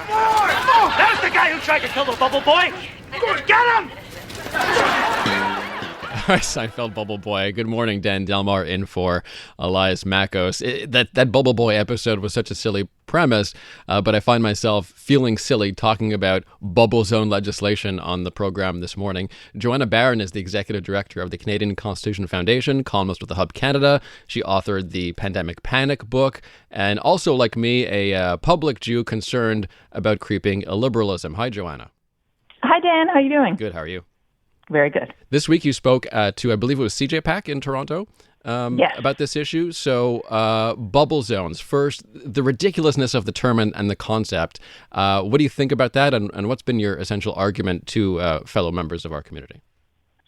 That's the guy who tried to kill the bubble boy! Get him! Seinfeld Bubble Boy. Good morning, Dan Delmar in for Elias Makos. That Bubble Boy episode was such a silly premise, but I find myself feeling silly talking about bubble zone legislation on the program this morning. Joanna Baron is the executive director of the Canadian Constitution Foundation, columnist with the Hub Canada. She authored the Pandemic Panic book, and also, like me, a public Jew concerned about creeping illiberalism. Hi, Joanna. Hi, Dan. How are you doing? Good. How are you? Very good. This week you spoke to, I believe it was CJAD in Toronto, Yes. about this issue. So bubble zones. First, the ridiculousness of the term and the concept. What do you think about that? And what's been your essential argument to fellow members of our community?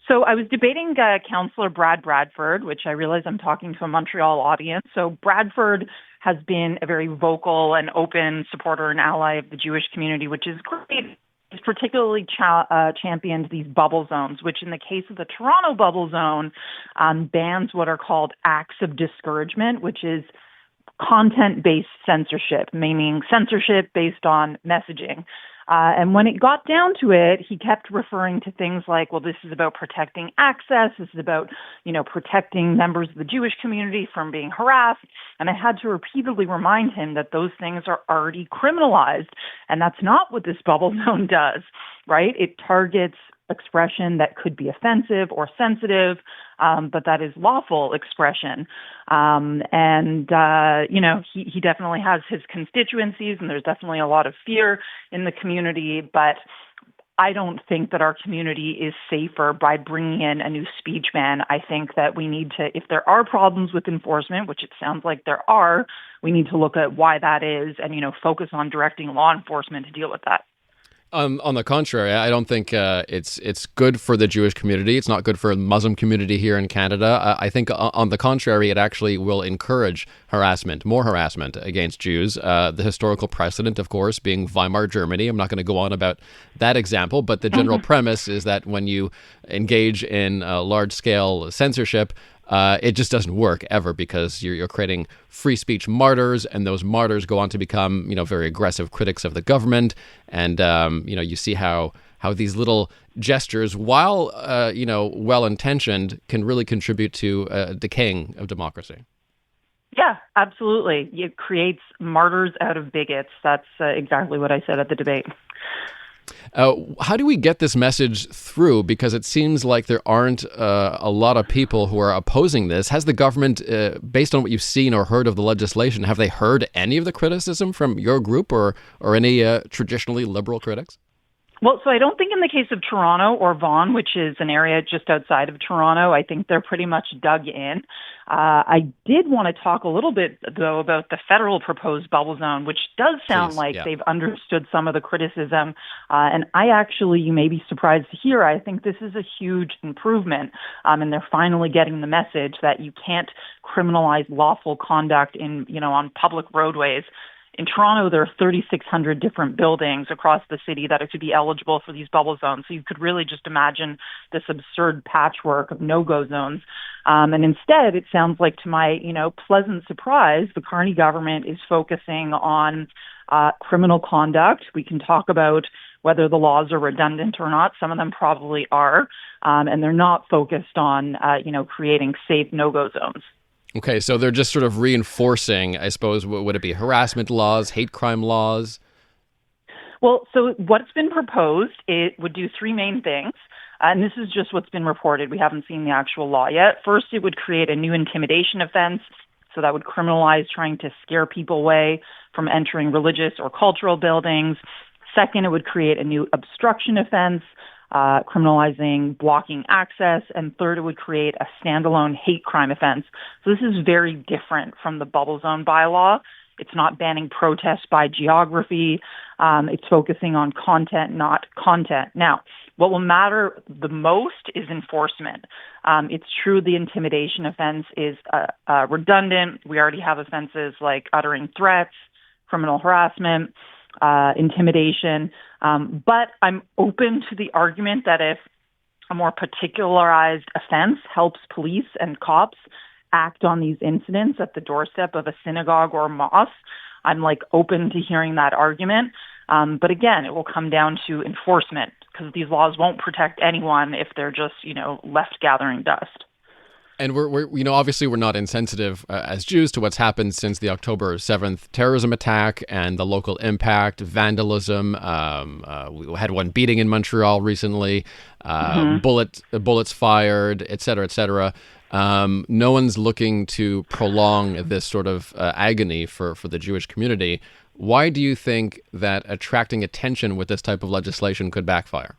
So I was debating Councillor Brad Bradford, which I realize I'm talking to a Montreal audience. So Bradford has been a very vocal and open supporter and ally of the Jewish community, which is great. He's particularly championed these bubble zones, which in the case of the Toronto bubble zone, bans what are called acts of discouragement, which is content-based censorship, meaning censorship based on messaging. And when it got down to it, he kept referring to things like, well, this is about protecting access. This is about, protecting members of the Jewish community from being harassed. And I had to repeatedly remind him that those things are already criminalized. And that's not what this bubble zone does, right? It targets expression that could be offensive or sensitive, but that is lawful expression. He definitely has his constituencies, and there's definitely a lot of fear in the community, but I don't think that our community is safer by bringing in a new speech ban. I think that we need to, if there are problems with enforcement, which it sounds like there are, we need to look at why that is and, focus on directing law enforcement to deal with that. On the contrary, I don't think it's good for the Jewish community. It's not good for the Muslim community here in Canada. I think, on the contrary, it actually will encourage more harassment against Jews. The historical precedent, of course, being Weimar Germany. I'm not going to go on about that example, but the general premise is that when you engage in large-scale censorship, it just doesn't work ever, because you're creating free speech martyrs, and those martyrs go on to become, very aggressive critics of the government. And, you see how these little gestures, while, well-intentioned, can really contribute to decaying of democracy. Yeah, absolutely. It creates martyrs out of bigots. That's exactly what I said at the debate. How do we get this message through? Because it seems like there aren't a lot of people who are opposing this. Has the government, based on what you've seen or heard of the legislation, have they heard any of the criticism from your group or any traditionally liberal critics? Well, so I don't think in the case of Toronto or Vaughan, which is an area just outside of Toronto, I think they're pretty much dug in. I did want to talk a little bit, though, about the federal proposed bubble zone, which does sound they've understood some of the criticism. And you may be surprised to hear, I think this is a huge improvement. And they're finally getting the message that you can't criminalize lawful conduct on public roadways. In Toronto, there are 3,600 different buildings across the city that could be eligible for these bubble zones. So you could really just imagine this absurd patchwork of no-go zones. And instead, it sounds like, to my, pleasant surprise, the Carney government is focusing on criminal conduct. We can talk about whether the laws are redundant or not. Some of them probably are. And they're not focused on, creating safe no-go zones. Okay, so they're just sort of reinforcing, I suppose, would it be harassment laws, hate crime laws? Well, so what's been proposed, it would do three main things. And this is just what's been reported. We haven't seen the actual law yet. First, it would create a new intimidation offense. So that would criminalize trying to scare people away from entering religious or cultural buildings. Second, it would create a new obstruction offense, criminalizing blocking access. And third, it would create a standalone hate crime offense. So this is very different from the bubble zone bylaw. It's not banning protests by geography. It's focusing on content, not content. Now, what will matter the most is enforcement. It's true the intimidation offense is redundant. We already have offenses like uttering threats, criminal harassment, intimidation. But I'm open to the argument that if a more particularized offense helps police and cops act on these incidents at the doorstep of a synagogue or a mosque, I'm open to hearing that argument. But again, it will come down to enforcement because these laws won't protect anyone if they're just, left gathering dust. And we're obviously we're not insensitive as Jews to what's happened since the October 7th terrorism attack and the local impact, vandalism. We had one beating in Montreal recently, bullets fired, et cetera, et cetera. No one's looking to prolong this sort of agony for the Jewish community. Why do you think that attracting attention with this type of legislation could backfire?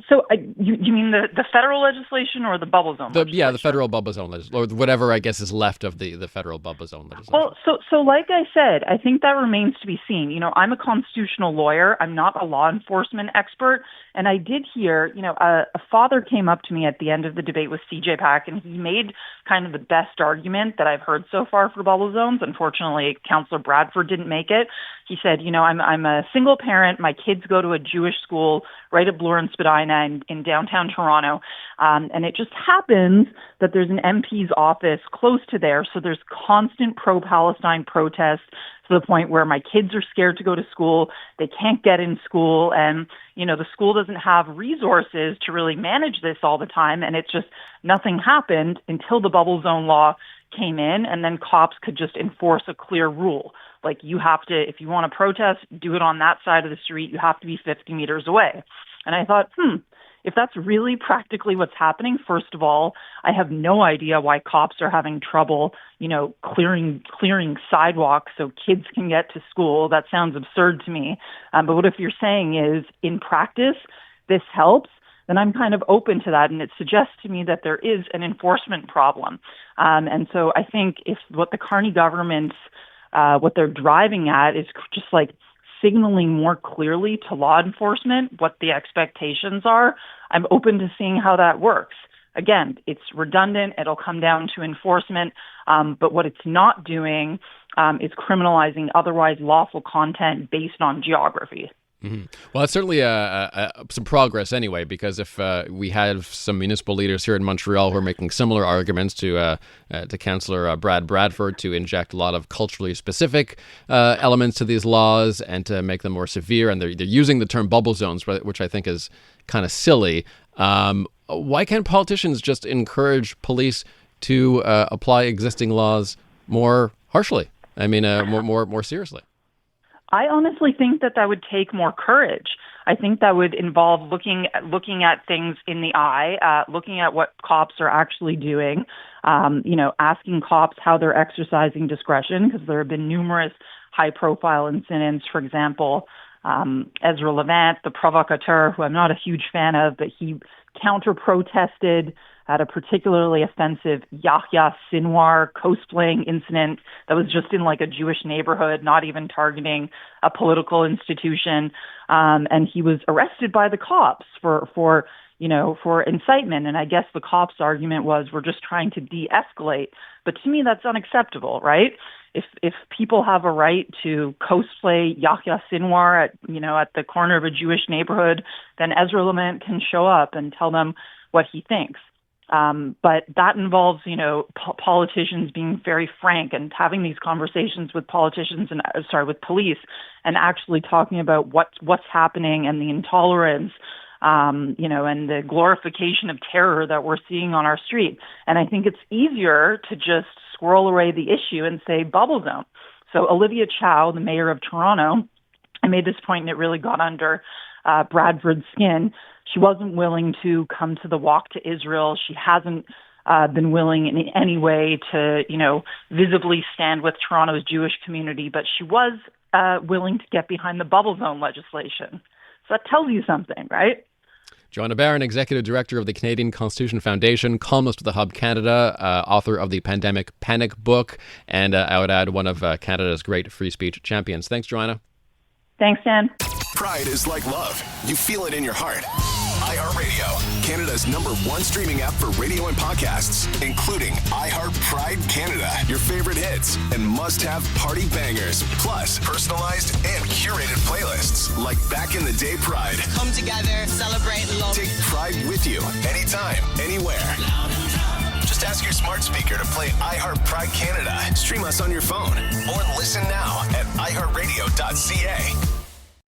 You mean the federal legislation or the bubble zone legislation? The federal bubble zone legislation, or whatever I guess is left of the federal bubble zone legislation. Well, so like I said, I think that remains to be seen. I'm a constitutional lawyer. I'm not a law enforcement expert. And I did hear, a father came up to me at the end of the debate with CJAD, and he made kind of the best argument that I've heard so far for bubble zones. Unfortunately, Councillor Bradford didn't make it. He said, I'm a single parent. My kids go to a Jewish school right at Bloor and Spadina in downtown Toronto. And it just happens that there's an MP's office close to there. So there's constant pro-Palestine protests to the point where my kids are scared to go to school. They can't get in school. And, the school doesn't have resources to really manage this all the time. And it's just nothing happened until the bubble zone law came in, and then cops could just enforce a clear rule. Like, you have to, if you want to protest, do it on that side of the street. You have to be 50 meters away. And I thought, if that's really practically what's happening, first of all, I have no idea why cops are having trouble, clearing sidewalks so kids can get to school. That sounds absurd to me. But what if you're saying is, in practice, this helps, then I'm kind of open to that. And it suggests to me that there is an enforcement problem. And so I think if what the Carney government's what they're driving at is just like signaling more clearly to law enforcement what the expectations are, I'm open to seeing how that works. Again, it's redundant. It'll come down to enforcement. But what it's not doing is criminalizing otherwise lawful content based on geography. Mm-hmm. Well, that's certainly some progress anyway, because if we have some municipal leaders here in Montreal who are making similar arguments to Councillor Bradford to inject a lot of culturally specific elements to these laws and to make them more severe, and they're using the term bubble zones, which I think is kind of silly. Why can't politicians just encourage police to apply existing laws more harshly? I mean, more seriously. I honestly think that would take more courage. I think that would involve looking at things in the eye, looking at what cops are actually doing, asking cops how they're exercising discretion, because there have been numerous high-profile incidents. For example, Ezra Levant, the provocateur, who I'm not a huge fan of, but he counter-protested at a particularly offensive Yahya Sinwar cosplaying incident that was just in like a Jewish neighborhood, not even targeting a political institution. And he was arrested by the cops for incitement. And I guess the cops' argument was, we're just trying to de-escalate. But to me, that's unacceptable, right? If people have a right to cosplay Yahya Sinwar at the corner of a Jewish neighborhood, then Ezra Levant can show up and tell them what he thinks. But that involves, politicians being very frank and having these conversations with with police, and actually talking about what's happening and the intolerance, and the glorification of terror that we're seeing on our street. And I think it's easier to just squirrel away the issue and say bubble zone. So Olivia Chow, the mayor of Toronto, I made this point and it really got under Bradford's skin. She wasn't willing to come to the walk to Israel. She hasn't been willing in any way to, visibly stand with Toronto's Jewish community, but she was willing to get behind the bubble zone legislation. So that tells you something, right? Joanna Baron, Executive Director of the Canadian Constitution Foundation, columnist with the Hub Canada, author of the Pandemic Panic book, and I would add one of Canada's great free speech champions. Thanks, Joanna. Thanks, Dan. Pride is like love. You feel it in your heart. iHeartRadio, Canada's #1 streaming app for radio and podcasts, including iHeart Pride Canada, your favorite hits, and must-have party bangers, plus personalized and curated playlists like Back in the Day Pride. Come together, celebrate love. Take Pride with you, anytime, anywhere. Just ask your smart speaker to play iHeart Pride Canada. Stream us on your phone or listen now at iHeartRadio. iHeartRadio.ca.